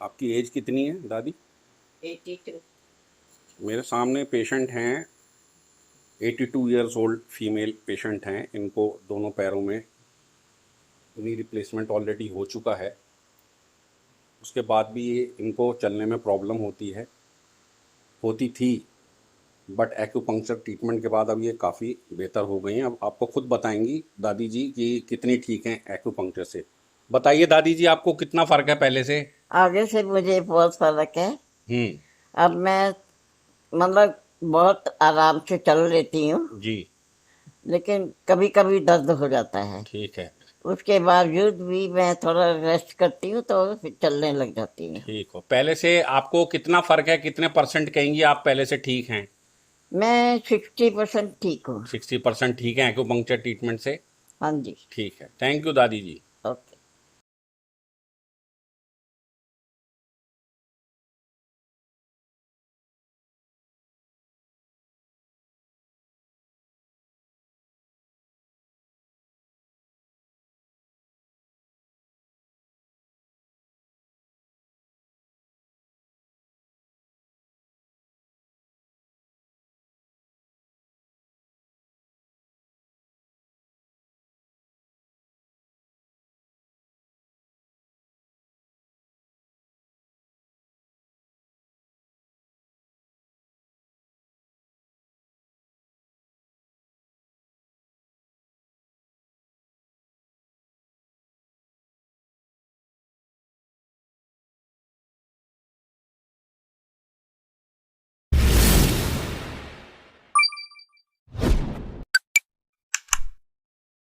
आपकी एज कितनी है दादी? 82। मेरे सामने पेशेंट हैं, 82 ईयर्स ओल्ड फीमेल पेशेंट हैं। इनको दोनों पैरों में नी रिप्लेसमेंट ऑलरेडी हो चुका है। उसके बाद भी ये इनको चलने में प्रॉब्लम होती थी, बट एक्यूपंक्चर ट्रीटमेंट के बाद अब ये काफ़ी बेहतर हो गई हैं। अब आपको खुद बताएंगी दादी जी कि कितनी ठीक हैं एक्यूपंक्चर से। बताइए दादी जी, आपको कितना फ़र्क है पहले से? आगे से मुझे बहुत फर्क है। हम्म। अब मैं मतलब बहुत आराम से चल लेती हूँ, जी। लेकिन कभी कभी दर्द हो जाता है। ठीक है। उसके बावजूद भी मैं थोड़ा रेस्ट करती हूँ तो फिर चलने लग जाती हूँ। ठीक हो। पहले से आपको कितना फ़र्क है, कितने परसेंट कहेंगी आप पहले से ठीक हैं? मैं 60% ठीक हूँ। 60% ठीक है एक्यूपंक्चर ट्रीटमेंट से। हाँ जी। ठीक है, थैंक यू दादी जी। ओके।